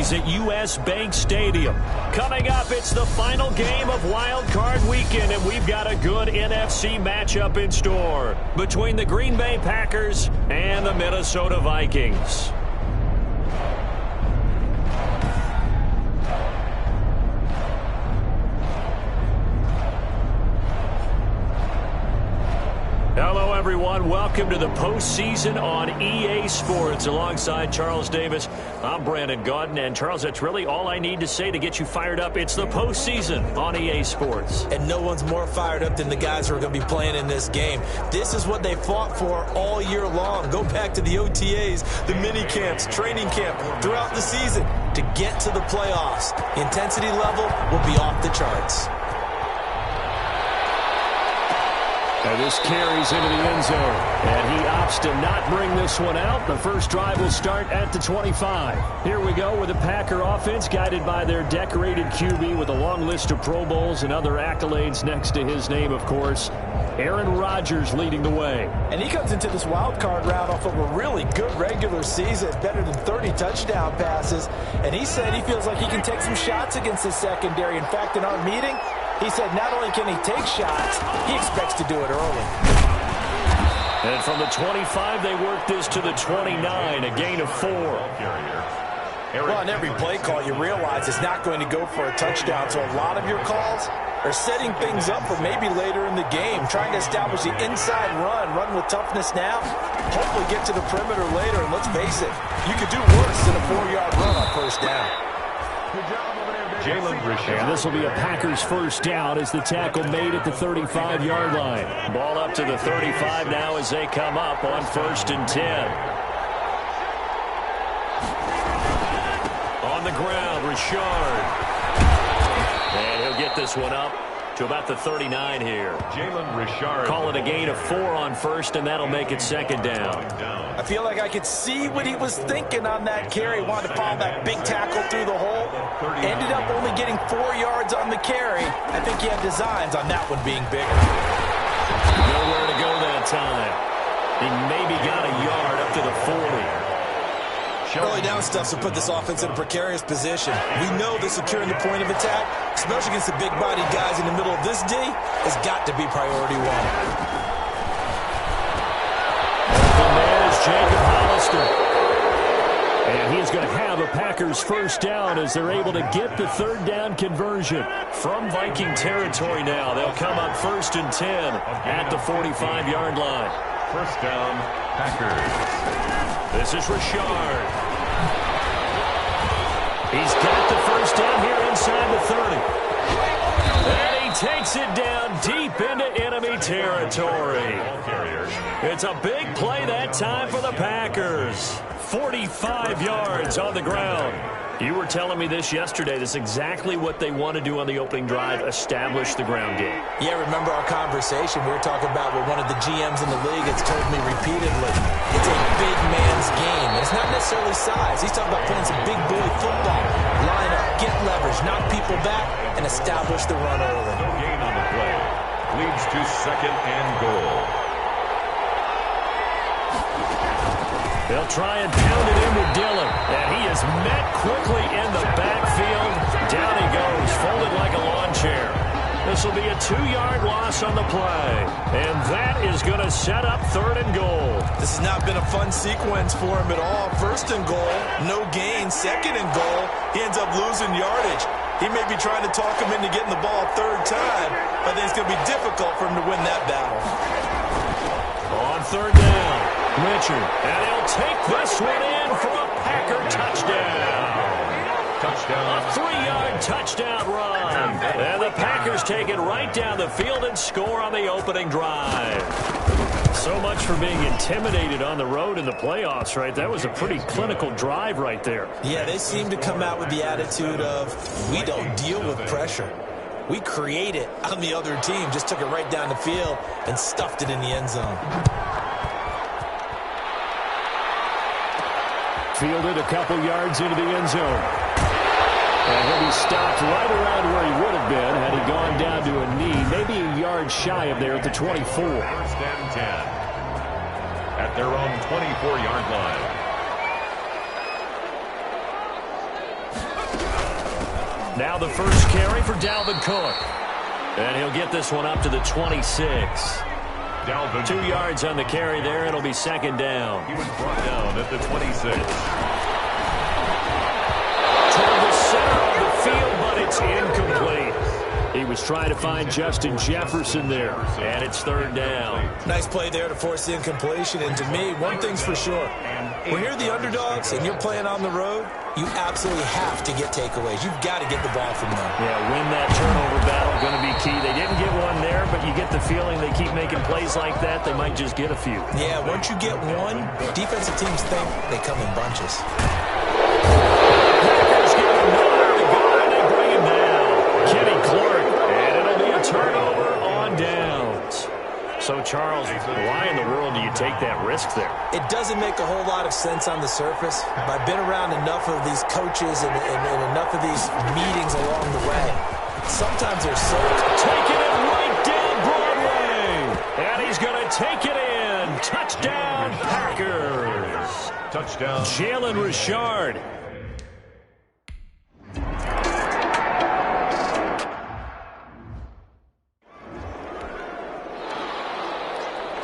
Cowboys at U.S. Bank Stadium. Coming up, it's the final game of Wild Card Weekend, and we've got a good NFC matchup in store between the Green Bay Packers and the Minnesota Vikings. Hello, everyone. Welcome to the postseason on EA Sports. Alongside Charles Davis, I'm Brandon Gaudin. And, Charles, that's really all I need to say to get you fired up. It's the postseason on EA Sports. And no one's more fired up than the guys who are going to be playing in this game. This is what they fought for all year long. Go back to the OTAs, the mini camps, training camp, throughout the season to get to the playoffs. The intensity level will be off the charts. And this carries into the end zone. And he opts to not bring this one out. The first drive will start at the 25. Here we go with the Packer offense guided by their decorated QB with a long list of Pro Bowls and other accolades next to his name, of course. Aaron Rodgers leading the way. And he comes into this wild card round off of a really good regular season, better than 30 touchdown passes. And he said he feels like he can take some shots against the secondary. In fact, in our meeting, he said not only can he take shots, he expects to do it early. And from the 25, they work this to the 29, a gain of 4. Well, on every play call, you realize it's not going to go for a touchdown. So a lot of your calls are setting things up for maybe later in the game, trying to establish the inside run with toughness now, hopefully get to the perimeter later. And let's face it, you could do worse than a 4-yard run on first down. Good job over there, Richard. And this will be a Packers first down as the tackle made at the 35-yard line. Ball up to the 35 now as they come up on 1st and 10. On the ground, Richard. And he'll get this one up to about the 39 here. Call it a gain of 4 on 1st, and that'll make it 2nd down. I feel like I could see what he was thinking on that carry. Wanted to follow that big tackle through the hole. Ended up only getting 4 yards on the carry. I think he had designs on that one being bigger. Nowhere to go that time. He maybe got a yard up to the 40. Early down stuff to put this offense in a precarious position. We know that securing the point of attack, especially against the big-bodied guys in the middle of this D, has got to be priority 1. The man is Jacob Hollister. And he is going to have a Packers first down as they're able to get the 3rd down conversion. From Viking territory now, they'll come up 1st and 10 at the 45-yard line. First down, Packers. This is Richard. He's got the first down here inside the 30. And he takes it down deep into enemy territory. It's a big play that time for the Packers. 45 yards on the ground. You were telling me this yesterday. This is exactly what they want to do on the opening drive, establish the ground game. Yeah, remember our conversation. We were talking about what one of the GMs in the league has told me repeatedly. It's a big man's game. And it's not necessarily size. He's talking about playing some big boy football. Line up, get leverage, knock people back, and establish the run early. No gain on the play. Leads to 2nd and goal. They'll try and pound it in with Dillon. And he is met quickly in the backfield. Down he goes, folded like a lawn chair. This will be a 2-yard loss on the play. And that is going to set up 3rd and goal. This has not been a fun sequence for him at all. 1st and goal, no gain. 2nd and goal, he ends up losing yardage. He may be trying to talk him into getting the ball a 3rd time, but I think it's going to be difficult for him to win that battle. On 3rd down, Richard. And he'll take this one in for a Packer touchdown. A 3-yard touchdown run. And the Packers take it right down the field and score on the opening drive. So much for being intimidated on the road in the playoffs, right? That was a pretty clinical drive right there. Yeah, they seem to come out with the attitude of, we don't deal with pressure. We create it on the other team. Just took it right down the field and stuffed it in the end zone. Fielded a couple yards into the end zone. And he'll be stopped right around where he would have been had he gone down to a knee, maybe a yard shy of there at the 24. 1st and 10 at their own 24-yard line. Now the first carry for Dalvin Cook. And he'll get this one up to the 26. 2 yards on the carry there. It'll be second down. He was brought down at the 26. Toward the center of the field, but it's incomplete. He was trying to find Justin Jefferson there, and it's third down. Nice play there to force the incompletion. And to me, one thing's for sure. When you're the underdogs and you're playing on the road, you absolutely have to get takeaways. You've got to get the ball from them. Yeah, win that turnover battle, going to be key. They didn't get one there, but you get the feeling they keep making plays like that, they might just get a few. Yeah, once you get one, defensive teams think they come in bunches. Packers get another to go, and they bring him down. Kenny Clark, and it'll be a turnover on downs. So, Charles, why in the world do you take that risk there? It doesn't make a whole lot of sense on the surface, but I've been around enough of these coaches and enough of these meetings along the way. Sometimes they're so... Taking it right down Broadway. And he's going to take it in. Touchdown, Packers. Touchdown. Jalen Richard.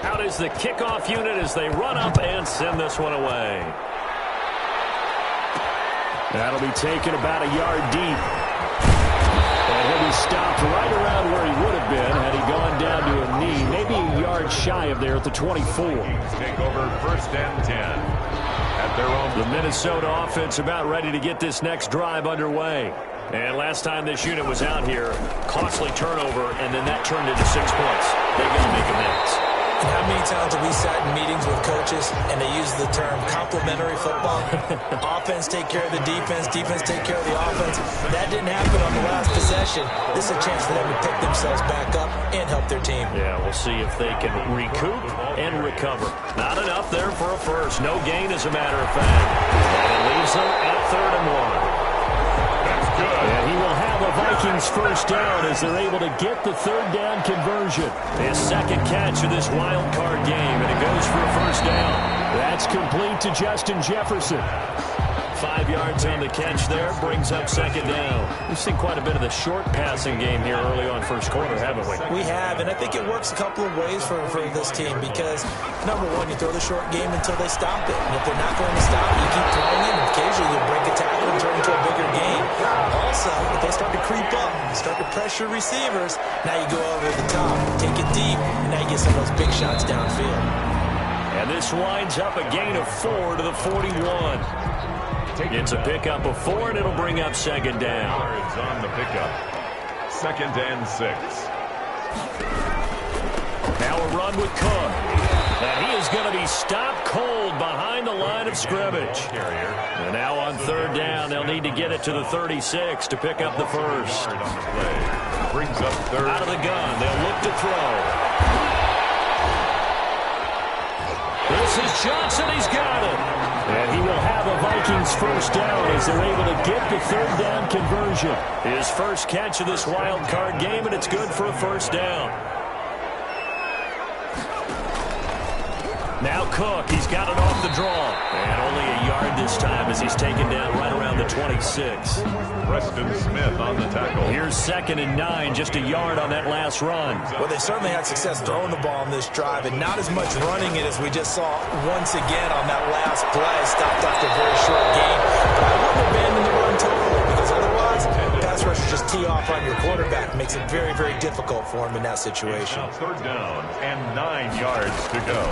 Out is the kickoff unit as they run up and send this one away. That'll be taken about a yard deep. And he'll be stopped right around where he would have been had he gone down to a knee, maybe a yard shy of there at the 24. Take over first and 10 at their own. The Minnesota offense about ready to get this next drive underway. And last time this unit was out here, costly turnover, and then that turned into 6 points. They got to make amends. And how many times have we sat in meetings with coaches and they use the term complementary football? Offense take care of the defense, defense take care of the offense. That didn't happen on the last possession. This is a chance for them to pick themselves back up and help their team. Yeah, we'll see if they can recoup and recover. Not enough there for a first. No gain, as a matter of fact. And it leaves them at 3rd and 1. And he will have a Vikings first down as they're able to get the 3rd down conversion. His second catch of this wild card game, and it goes for a first down. That's complete to Justin Jefferson. 5 yards on the catch there, brings up second down. We've seen quite a bit of the short passing game here early on first quarter, haven't we? We have, and I think it works a couple of ways for this team because, number one, you throw the short game until they stop it. And if they're not going to stop it, you keep throwing it, and occasionally you'll break a tackle and turn into a bigger game. Also, if they start to creep up, start to pressure receivers, now you go over the top, take it deep, and now you get some of those big shots downfield. And this winds up a gain of 4 to the 41. It's a pickup of 4, and it'll bring up second down. Yards on the pickup. 2nd and 6. Now a run with Cook. And he is going to be stopped cold behind the line of scrimmage. And now on 3rd down, they'll need to get it to the 36 to pick up the first. On the play. Brings up 3rd. Out of the gun, they'll look to throw. This is Johnson, he's got it. And he will have a Vikings first down as they're able to get the 3rd down conversion. His first catch of this wild card game, and it's good for a first down. Now Cook, he's got it off the draw. And only a yard this time as he's taken down right around the 26. Preston Smith on the tackle. Here's 2nd and 9, just a yard on that last run. Well, they certainly had success throwing the ball on this drive, and not as much running it as we just saw once again on that last play. Stopped after a very short game. But I wouldn't abandon the run totally, because otherwise, pass rushers just tee off on your quarterback. Makes it very, very difficult for him in that situation. Now 3rd down and 9 yards to go.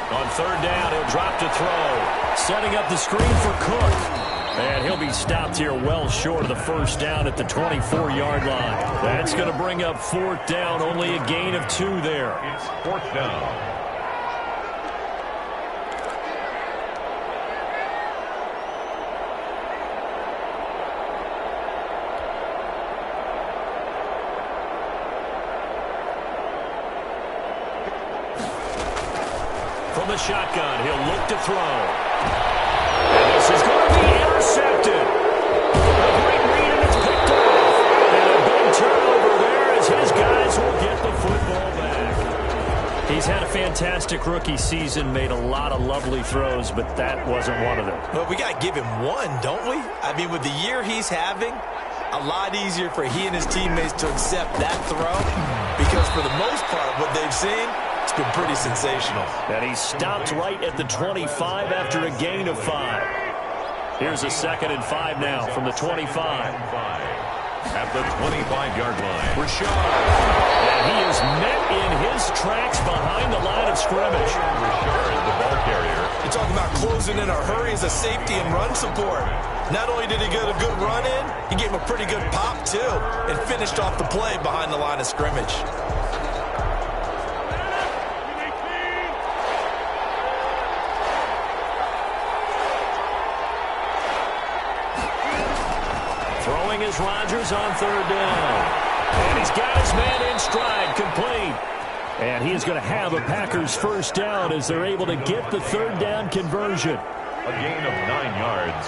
On 3rd down, he'll drop to throw. Setting up the screen for Cook. And he'll be stopped here well short of the first down at the 24-yard line. That's going to bring up 4th down, only a gain of 2 there. It's 4th down. From the shotgun, he'll look to throw. And this is going to be intercepted. A great read, and it's picked off. And a big turnover there as his guys will get the football back. He's had a fantastic rookie season, made a lot of lovely throws, but that wasn't one of them. Well, we got to give him one, don't we? I mean, with the year he's having, a lot easier for he and his teammates to accept that throw because for the most part, what they've seen, it's been pretty sensational. And he stopped right at the 25 after a gain of 5. Here's a 2nd and 5 now from the 25. At the 25-yard line. Rashard. And he is met in his tracks behind the line of scrimmage. Rashard, the ball carrier. You're talking about closing in a hurry as a safety and run support. Not only did he get a good run in, he gave him a pretty good pop, too, and finished off the play behind the line of scrimmage. Throwing is Rodgers on 3rd down. And he's got his man in stride, complete. And he is going to have a Packers 1st down as they're able to get the 3rd down conversion. A gain of 9 yards.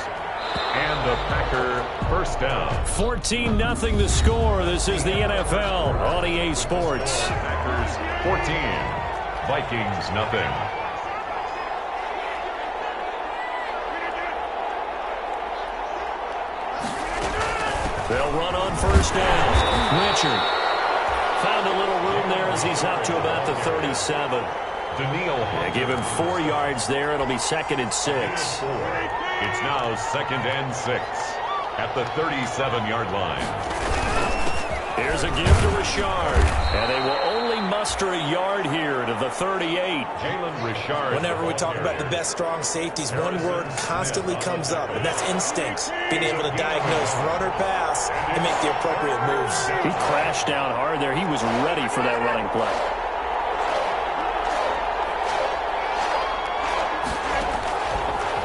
And a Packer 1st down. 14-0 the score. This is the NFL on EA Sports. Packers 14. Vikings nothing. They'll run on 1st down. Richard found a little room there as he's up to about the 37. Daniil. Give him 4 yards there. It'll be 2nd and 6. It's now 2nd and 6 at the 37-yard line. Here's a give to Rashard. And they will only muster a yard here to the 38. Jalen Richard. Whenever we talk about the best strong safeties, one word constantly comes up, and that's instincts. Being able to diagnose run or pass and make the appropriate moves. He crashed down hard there. He was ready for that running play.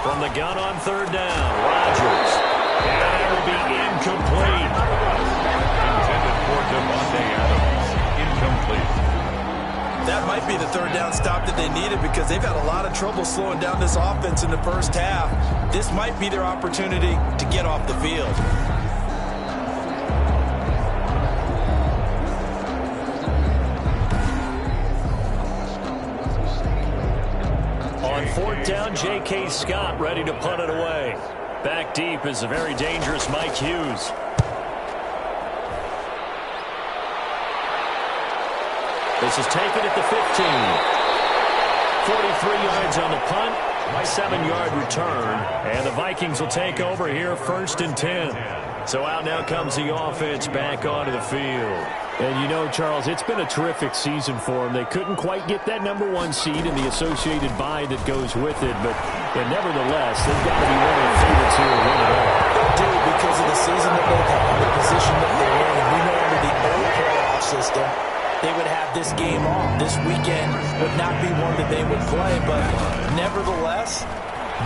From the gun on 3rd down, Rodgers. And it will be incomplete. Intended for Devontae Adams. Incomplete. That might be the 3rd down stop that they needed because they've had a lot of trouble slowing down this offense in the 1st half. This might be their opportunity to get off the field. On 4th down, J.K. Scott ready to punt it away. Back deep is a very dangerous Mike Hughes. This is taken at the 15. 43 yards on the punt, 7-yard return, and the Vikings will take over here 1st and 10. So out now comes the offense back onto the field. And you know, Charles, it's been a terrific season for them. They couldn't quite get that #1 seed and the associated bye that goes with it, but nevertheless, they've got to be one of the favorites here to win it all. They do because of the season that they've had, the position that they're in. We know under the old playoff system, they would have this game off. This weekend would not be one that they would play, but nevertheless,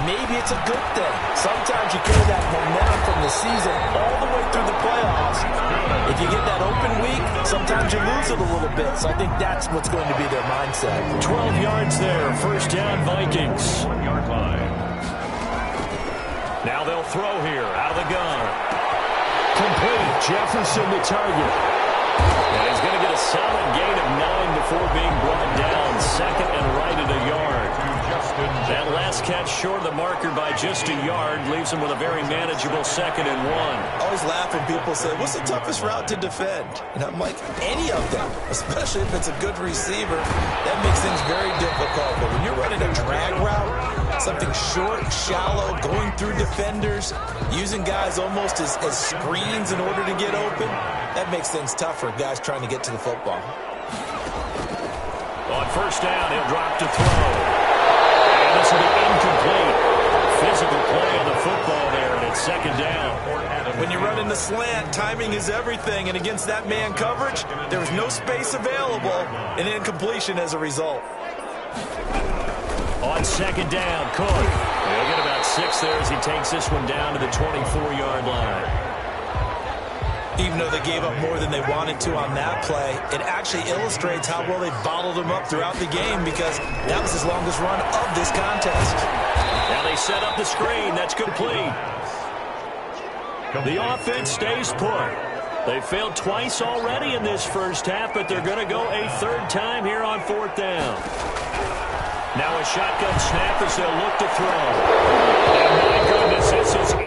maybe it's a good thing. Sometimes you carry that momentum from the season all the way through the playoffs. If you get that open week, sometimes you lose it a little bit. So I think that's what's going to be their mindset. 12 yards there, 1st down Vikings. 1-yard line. Now they'll throw here, out of the gun. Complete, Jefferson the target. And he's going to get a solid gain of 9 before being brought down. 2nd and right at a yard. That last catch short of the marker by just a yard leaves him with a very manageable 2nd and 1. I always laugh when people say, what's the toughest route to defend? And I'm like, any of them, especially if it's a good receiver. That makes things very difficult. But when you're running a drag route, something short, shallow, going through defenders, using guys almost as screens in order to get open, that makes things tough for guys trying to get to the football. On 1st down, he'll drop to throw. And this will be incomplete. Physical play on the football there, and it's 2nd down. When you run in the slant, timing is everything, and against that man coverage, there was no space available, and incompletion as a result. On 2nd down, Cook. He'll get about 6 there as he takes this one down to the 24-yard line. Even though they gave up more than they wanted to on that play, it actually illustrates how well they bottled them up throughout the game because that was his longest run of this contest. Now they set up the screen. That's complete. The offense stays put. They failed twice already in this 1st half, but they're going to go a 3rd time here on 4th down. Now a shotgun snap as they'll look to throw. And my goodness, this is